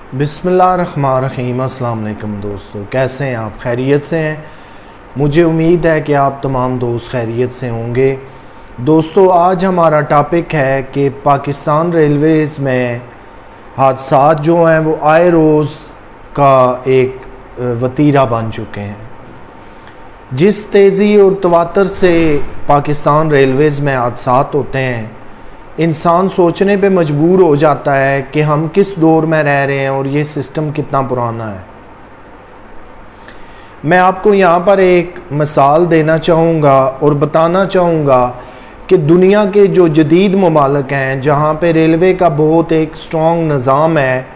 बिस्मिल्लाहिर्रहमानिर्रहीम। अस्सलाम वालेकुम दोस्तों, कैसे हैं आप? खैरियत से हैं? मुझे उम्मीद है कि आप तमाम दोस्त खैरियत से होंगे। दोस्तों, आज हमारा टॉपिक है कि पाकिस्तान रेलवेज़ में हादसात जो हैं वो आए रोज़ का एक वतीरा बन चुके हैं। जिस तेज़ी और तवातर से पाकिस्तान रेलवेज़ में हादसात होते हैं, इंसान सोचने पे मजबूर हो जाता है कि हम किस दौर में रह रहे हैं और ये सिस्टम कितना पुराना है। मैं आपको यहाँ पर एक मिसाल देना चाहूँगा और बताना चाहूँगा कि दुनिया के जो जदीद ममालिक हैं, जहाँ पे रेलवे का बहुत एक स्ट्रॉन्ग निज़ाम है,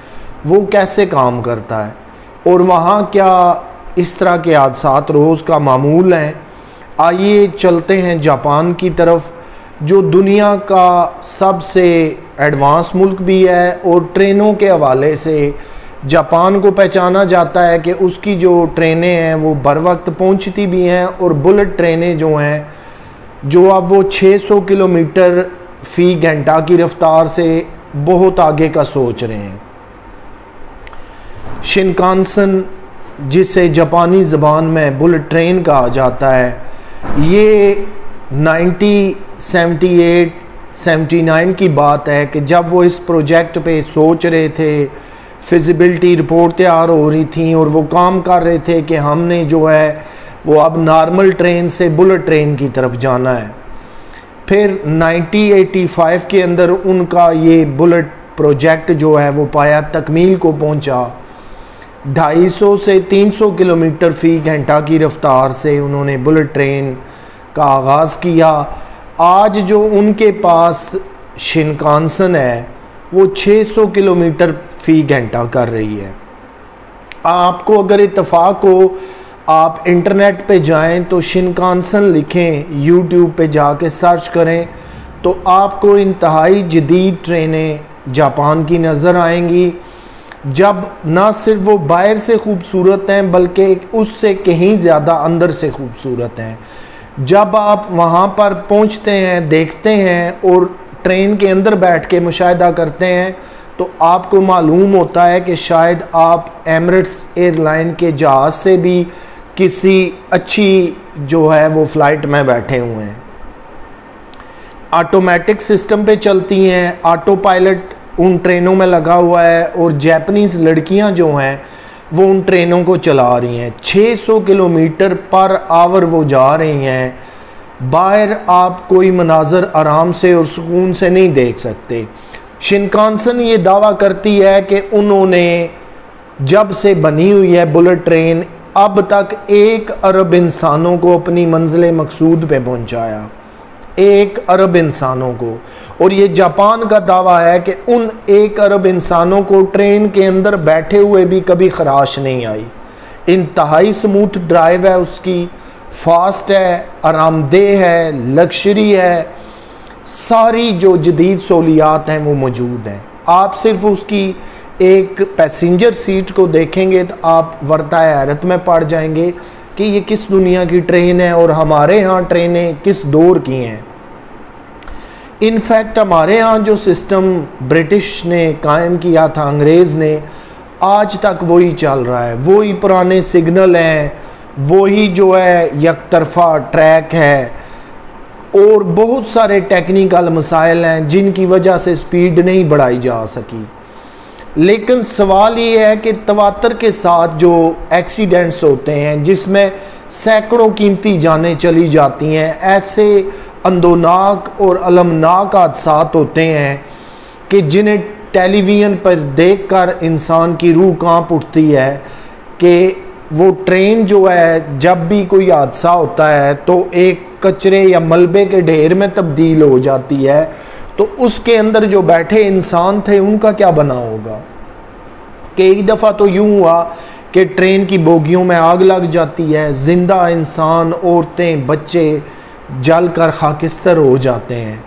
वो कैसे काम करता है और वहाँ क्या इस तरह के हादसात रोज़ का मामूल हैं। आइए चलते हैं जापान की तरफ, जो दुनिया का सबसे एडवांस मुल्क भी है और ट्रेनों के हवाले से जापान को पहचाना जाता है कि उसकी जो ट्रेनें हैं वो बर वक्त पहुँचती भी हैं और बुलेट ट्रेनें जो हैं, जो अब वो 600 किलोमीटर फ़ी घंटा की रफ्तार से बहुत आगे का सोच रहे हैं। शिनकानसेन, जिसे जापानी ज़बान में बुलेट ट्रेन कहा जाता है, ये 1978-79 की बात है कि जब वो इस प्रोजेक्ट पे सोच रहे थे, फिजिबिलिटी रिपोर्ट तैयार हो रही थी और वो काम कर रहे थे कि हमने जो है वो अब नॉर्मल ट्रेन से बुलेट ट्रेन की तरफ जाना है। फिर 1985 के अंदर उनका ये बुलेट प्रोजेक्ट जो है वो पाया तकमील को पहुंचा। 250 से 300 किलोमीटर फ़ी घंटा की रफ्तार से उन्होंने बुलेट ट्रेन का आगाज़ किया। आज जो उनके पास शिनकानसेन है वो 600 किलोमीटर फ़ी घंटा कर रही है। आपको अगर इत्तफाक हो, आप इंटरनेट पे जाएं तो शिनकानसेन लिखें, यूट्यूब पे जाके सर्च करें तो आपको इंतहाई जदीद ट्रेनें जापान की नज़र आएंगी। जब ना सिर्फ वो बाहर से खूबसूरत हैं बल्कि उससे कहीं ज़्यादा अंदर से खूबसूरत हैं। जब आप वहाँ पर पहुँचते हैं, देखते हैं और ट्रेन के अंदर बैठ के मुशाहिदा करते हैं तो आपको मालूम होता है कि शायद आप एमिरेट्स एयरलाइन के जहाज़ से भी किसी अच्छी जो है वो फ़्लाइट में बैठे हुए हैं। ऑटोमेटिक सिस्टम पे चलती हैं, ऑटो पायलट उन ट्रेनों में लगा हुआ है और जापानीज़ लड़कियां जो हैं वो उन ट्रेनों को चला रही हैं। 600 किलोमीटर पर आवर वो जा रही हैं। बाहर आप कोई मनाजर आराम से और सुकून से नहीं देख सकते। शिनकानसेन ये दावा करती है कि उन्होंने जब से बनी हुई है बुलेट ट्रेन, अब तक 1 अरब इंसानों को अपनी मंजिल मकसूद पे पहुंचाया। 1 अरब इंसानों को। और ये जापान का दावा है कि उन 1 अरब इंसानों को ट्रेन के अंदर बैठे हुए भी कभी खराश नहीं आई। इंतहाई स्मूथ ड्राइव है उसकी, फास्ट है, आरामदेह है, लग्जरी है, सारी जो जदीद सहूलियात हैं वो मौजूद हैं। आप सिर्फ उसकी एक पैसेंजर सीट को देखेंगे तो आप वर्ताए हैरत में पड़ जाएंगे कि ये किस दुनिया की ट्रेन है और हमारे यहाँ ट्रेनें किस दौर की हैं। इनफैक्ट हमारे यहाँ जो सिस्टम ब्रिटिश ने कायम किया था, अंग्रेज़ ने, आज तक वही चल रहा है। वही पुराने सिग्नल हैं, वही जो है यकतरफा ट्रैक है और बहुत सारे टेक्निकल मसाइल हैं जिनकी वजह से स्पीड नहीं बढ़ाई जा सकी। लेकिन सवाल ये है कि तवातर के साथ जो एक्सीडेंट्स होते हैं जिसमें सैकड़ों कीमती जानें चली जाती हैं, ऐसे अंदोनाक और अलमनाक हादसात होते हैं कि जिन्हें टेलीविज़न पर देखकर इंसान की रूह कांप उठती है कि वो ट्रेन जो है जब भी कोई हादसा होता है तो एक कचरे या मलबे के ढेर में तब्दील हो जाती है, तो उसके अंदर जो बैठे इंसान थे उनका क्या बना होगा। कई दफ़ा तो यूँ हुआ कि ट्रेन की बोगियों में आग लग जाती है, जिंदा इंसान, औरतें, बच्चे जल कर खाकिस्तर हो जाते हैं।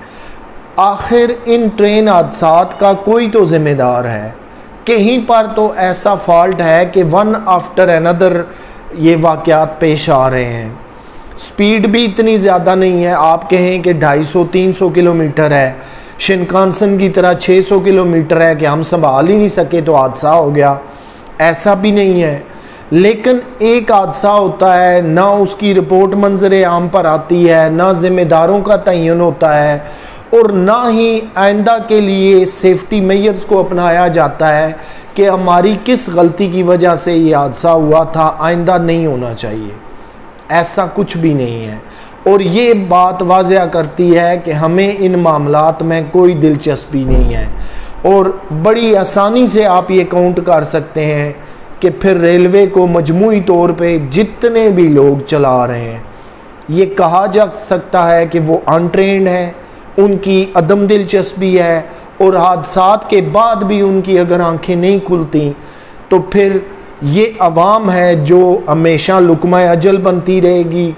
आखिर इन ट्रेन हादसात का कोई तो ज़िम्मेदार है। कहीं पर तो ऐसा फॉल्ट है कि वन आफ्टर अनदर ये वाक़यात पेश आ रहे हैं। स्पीड भी इतनी ज़्यादा नहीं है, आप कहें कि 250-300 किलोमीटर है, शिनकानसन की तरह 600 किलोमीटर है कि हम संभाल ही नहीं सके तो हादसा हो गया, ऐसा भी नहीं है। लेकिन एक हादसा होता है, ना उसकी रिपोर्ट मंजर आम पर आती है, ना जिम्मेदारों का तयन होता है, और ना ही आइंदा के लिए सेफ्टी मेजर्स को अपनाया जाता है कि हमारी किस गलती की वजह से ये हादसा हुआ था, आइंदा नहीं होना चाहिए। ऐसा कुछ भी नहीं है। और ये बात वाज़ह करती है कि हमें इन मामलात में कोई दिलचस्पी नहीं है। और बड़ी आसानी से आप ये काउंट कर सकते हैं कि फिर रेलवे को मजमूई तौर पे जितने भी लोग चला रहे हैं, ये कहा जा सकता है कि वो अनट्रेंड हैं, उनकी अदम दिलचस्पी है, और हादसात के बाद भी उनकी अगर आंखें नहीं खुलती तो फिर ये अवाम है जो हमेशा लुकमा अजल बनती रहेगी।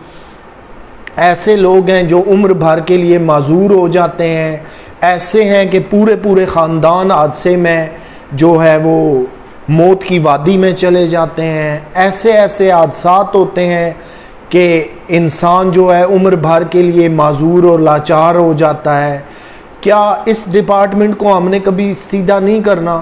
ऐसे लोग हैं जो उम्र भर के लिए माजूर हो जाते हैं, ऐसे हैं कि पूरे पूरे ख़ानदान हादसे में जो है वो मौत की वादी में चले जाते हैं। ऐसे ऐसे हादसात होते हैं कि इंसान जो है उम्र भर के लिए माजूर और लाचार हो जाता है। क्या इस डिपार्टमेंट को हमने कभी सीधा नहीं करना?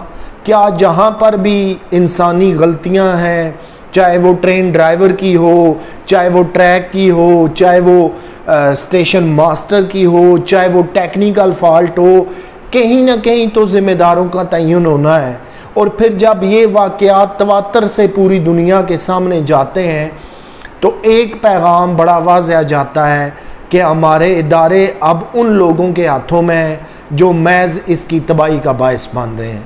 क्या जहाँ पर भी इंसानी गलतियाँ हैं, चाहे वो ट्रेन ड्राइवर की हो, चाहे वो ट्रैक की हो, चाहे वो स्टेशन मास्टर की हो, चाहे वो टेक्निकल फॉल्ट हो, कहीं ना कहीं तो ज़िम्मेदारों का तयन होना है। और फिर जब ये वाक़यात तवातर से पूरी दुनिया के सामने जाते हैं तो एक पैगाम बड़ा वाज़ह जाता है कि हमारे इदारे अब उन लोगों के हाथों में हैं जो महज इसकी तबाही का बायस बन रहे हैं।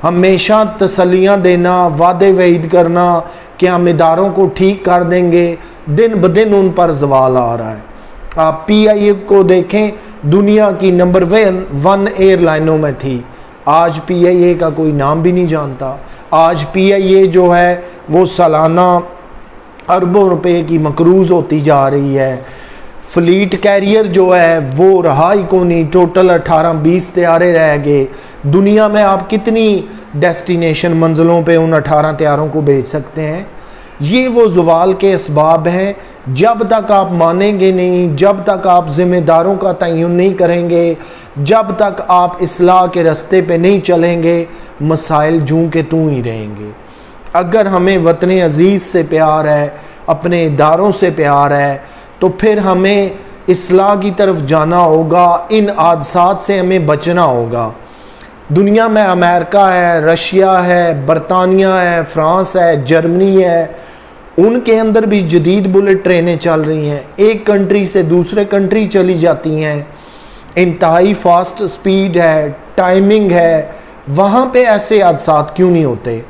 हमेशा तसल्लियाँ देना, वादे वईद करना कि हम इदारों को ठीक कर देंगे, दिन ब दिन उन पर जवाल आ रहा है। आप PIA को देखें, दुनिया की नंबर 1 एयरलाइनों में थी, आज PIA का कोई नाम भी नहीं जानता। आज PIA जो है वो सालाना अरबों रुपए की मकरूज़ होती जा रही है। फ्लीट कैरियर जो है वो रहा ही को नहीं, टोटल 18-20 तैयारे रह गए। दुनिया में आप कितनी डेस्टिनेशन मंजिलों पे उन 18 तैयारों को भेज सकते हैं? ये वो ज़वाल के असबाब हैं। जब तक आप मानेंगे नहीं, जब तक आप ज़िम्मेदारों का तयन नहीं करेंगे, जब तक आप इस्लाह के रास्ते पे नहीं चलेंगे, मसाइल जूं के तूं ही रहेंगे। अगर हमें वतन अज़ीज़ से प्यार है, अपने इदारों से प्यार है, तो फिर हमें इस्लाह की तरफ जाना होगा, इन हादसात से हमें बचना होगा। दुनिया में अमेरिका है, रशिया है, बरतानिया है, फ्रांस है, जर्मनी है, उनके अंदर भी जदीद बुलेट ट्रेनें चल रही हैं, एक कंट्री से दूसरे कंट्री चली जाती हैं, इंतहाई फास्ट स्पीड है, टाइमिंग है। वहाँ पे ऐसे हादसात क्यों नहीं होते?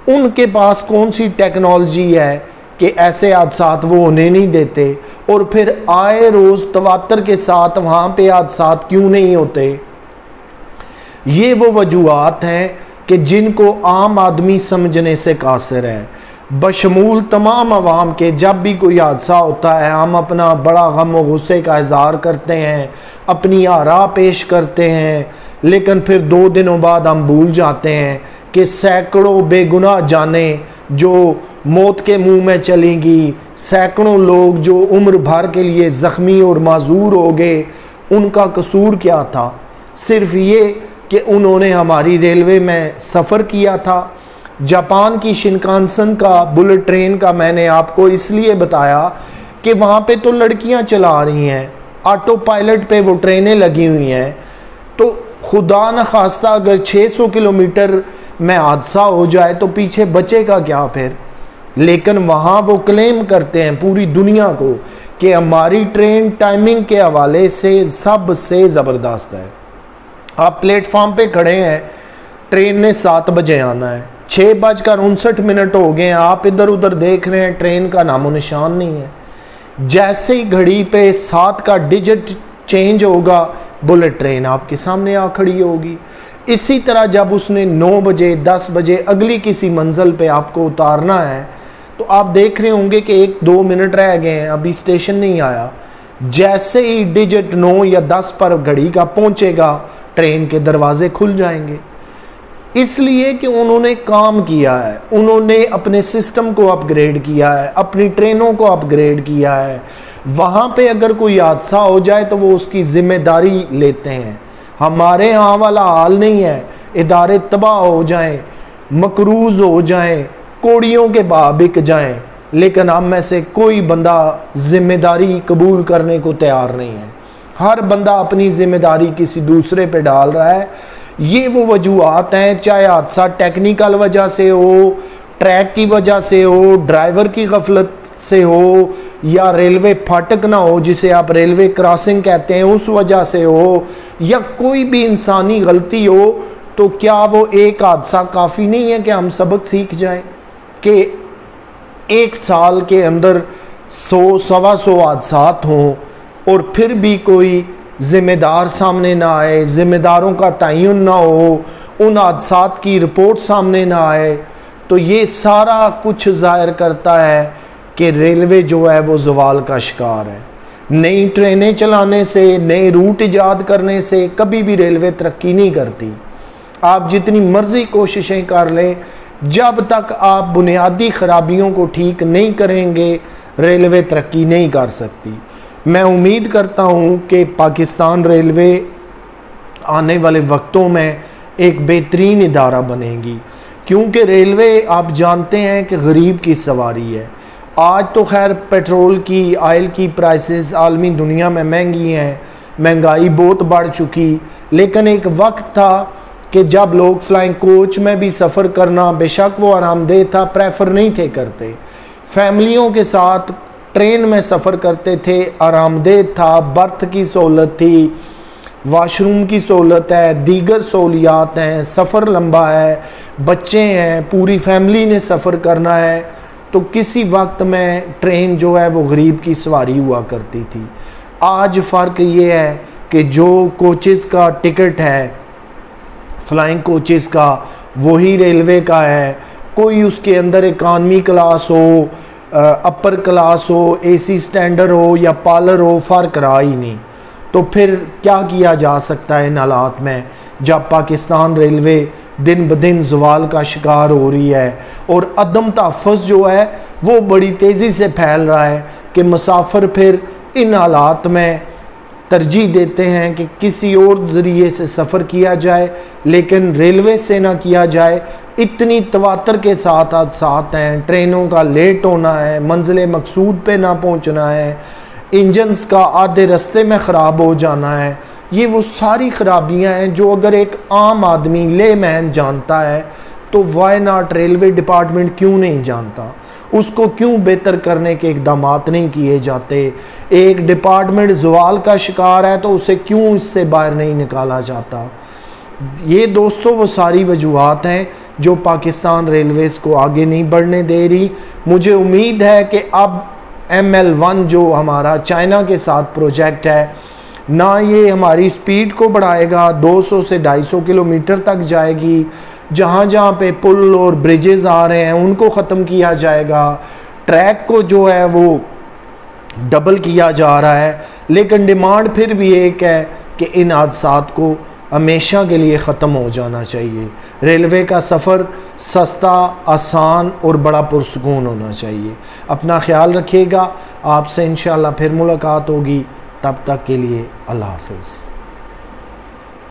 उनके पास कौन सी टेक्नोलॉजी है कि ऐसे हादसात वो होने नहीं देते? और फिर आए रोज़ तवातर के साथ वहाँ पे हादसात क्यों नहीं होते? ये वो वजूहात हैं कि जिनको आम आदमी समझने से कासिर है। बशमूल तमाम अवाम के जब भी कोई हादसा होता है, हम अपना बड़ा गम और गुस्से का इज़हार करते हैं, अपनी आरा पेश करते हैं, लेकिन फिर 2 दिनों बाद हम भूल जाते हैं कि सैकड़ों बेगुनाह जानें जो मौत के मुंह में चलेंगी, सैकड़ों लोग जो उम्र भर के लिए ज़ख्मी और माजूर हो गए, उनका कसूर क्या था? सिर्फ ये कि उन्होंने हमारी रेलवे में सफ़र किया था। जापान की शिनकानसन का बुलेट ट्रेन का मैंने आपको इसलिए बताया कि वहाँ पे तो लड़कियाँ चला रही हैं, ऑटो पायलट पे वो ट्रेनें लगी हुई हैं। तो खुदा न खास्ता अगर 600 किलोमीटर में हादसा हो जाए तो पीछे बचेगा क्या फिर? लेकिन वहाँ वो क्लेम करते हैं पूरी दुनिया को कि हमारी ट्रेन टाइमिंग के हवाले से सबसे ज़बरदस्त है। आप प्लेटफॉर्म पे खड़े हैं, ट्रेन ने 7 बजे आना है, 6:59 हो गए हैं, आप इधर उधर देख रहे हैं, ट्रेन का नामो निशान नहीं है। जैसे ही घड़ी पे 7 का डिजिट चेंज होगा, बुलेट ट्रेन आपके सामने आ खड़ी होगी। इसी तरह जब उसने 9 बजे 10 बजे अगली किसी मंजिल पे आपको उतारना है तो आप देख रहे होंगे कि 1-2 मिनट रह गए हैं, अभी स्टेशन नहीं आया। जैसे ही डिजिट 9 या 10 पर घड़ी का पहुंचेगा, ट्रेन के दरवाजे खुल जाएंगे। इसलिए कि उन्होंने काम किया है, उन्होंने अपने सिस्टम को अपग्रेड किया है, अपनी ट्रेनों को अपग्रेड किया है। वहाँ पे अगर कोई हादसा हो जाए तो वो उसकी जिम्मेदारी लेते हैं। हमारे यहाँ वाला हाल नहीं है, इदारे तबाह हो जाएं, मकरूज हो जाएं, कोड़ियों के भाव बिक जाएं, लेकिन हम में से कोई बंदा जिम्मेदारी कबूल करने को तैयार नहीं है। हर बंदा अपनी जिम्मेदारी किसी दूसरे पे डाल रहा है। ये वो वजूहात हैं, चाहे हादसा टेक्निकल वजह से हो, ट्रैक की वजह से हो, ड्राइवर की गफलत से हो, या रेलवे फाटक ना हो जिसे आप रेलवे क्रॉसिंग कहते हैं उस वजह से हो, या कोई भी इंसानी गलती हो, तो क्या वो एक हादसा काफ़ी नहीं है कि हम सबक सीख जाएं कि एक साल के अंदर 100-125 हादसात हों और फिर भी कोई ज़िम्मेदार सामने ना आए, ज़िम्मेदारों का तयन ना हो, उन हादसात की रिपोर्ट सामने ना आए, तो ये सारा कुछ ज़ाहिर करता है कि रेलवे जो है वो ज़वाल का शिकार है। नई ट्रेनें चलाने से, नए रूट ईजाद करने से कभी भी रेलवे तरक्की नहीं करती। आप जितनी मर्ज़ी कोशिशें कर लें, जब तक आप बुनियादी ख़राबियों को ठीक नहीं करेंगे रेलवे तरक्की नहीं कर सकती। मैं उम्मीद करता हूँ कि पाकिस्तान रेलवे आने वाले वक्तों में एक बेहतरीन इदारा बनेगी, क्योंकि रेलवे आप जानते हैं कि गरीब की सवारी है। आज तो खैर पेट्रोल की, आयल की प्राइसेस आलमी दुनिया में महंगी हैं, महंगाई बहुत बढ़ चुकी, लेकिन एक वक्त था कि जब लोग फ्लाइंग कोच में भी सफ़र करना, बेशक वो आरामदेह था, प्रेफर नहीं थे करते। फैमिलियों के साथ ट्रेन में सफ़र करते थे, आरामदेह था, बर्थ की सहूलत थी, वाशरूम की सहूलत है, दीगर सहूलियात हैं, सफ़र लंबा है, बच्चे हैं, पूरी फैमिली ने सफ़र करना है, तो किसी वक्त में ट्रेन जो है वो गरीब की सवारी हुआ करती थी। आज फ़र्क ये है कि जो कोचेस का टिकट है फ्लाइंग कोचेस का, वही रेलवे का है। कोई उसके अंदर इकानमी क्लास हो, अपर क्लास हो, एसी स्टैंडर्ड हो या पार्लर हो, फ़र्क रहा ही नहीं। तो फिर क्या किया जा सकता है इन हालात में, जब पाकिस्तान रेलवे दिन ब दिन ज़वाल का शिकार हो रही है और अदम तहफ़्फ़ुज़ जो है वो बड़ी तेज़ी से फैल रहा है कि मुसाफिर फिर इन हालात में तरजीह देते हैं कि किसी और ज़रिए से सफ़र किया जाए, लेकिन रेलवे से ना किया जाए। इतनी तवातर के साथ हादसात हैं, ट्रेनों का लेट होना है, मंजिल मकसूद पे ना पहुंचना है, इंजन्स का आधे रास्ते में ख़राब हो जाना है। ये वो सारी ख़राबियां हैं जो अगर एक आम आदमी लेमैन जानता है तो वाई नॉट रेलवे डिपार्टमेंट क्यों नहीं जानता, उसको क्यों बेहतर करने के इकदाम नहीं किए जाते। एक डिपार्टमेंट ज़वाल का शिकार है तो उसे क्यों इससे बाहर नहीं निकाला जाता। ये दोस्तों वो सारी वजूहात हैं जो पाकिस्तान रेलवेज़ को आगे नहीं बढ़ने दे रही। मुझे उम्मीद है कि अब ML1 जो हमारा चाइना के साथ प्रोजेक्ट है, ना ये हमारी स्पीड को बढ़ाएगा, 200 से 250 किलोमीटर तक जाएगी। जहाँ जहाँ पे पुल और ब्रिजेज़ आ रहे हैं उनको ख़त्म किया जाएगा, ट्रैक को जो है वो डबल किया जा रहा है, लेकिन डिमांड फिर भी एक है कि इन हादसात को हमेशा के लिए ख़त्म हो जाना चाहिए। रेलवे का सफ़र सस्ता, आसान और बड़ा पुरसुकून होना चाहिए। अपना ख्याल रखिएगा, आपसे इंशाअल्लाह फिर मुलाकात होगी। तब तक के लिए अल्लाह हाफ़िज़।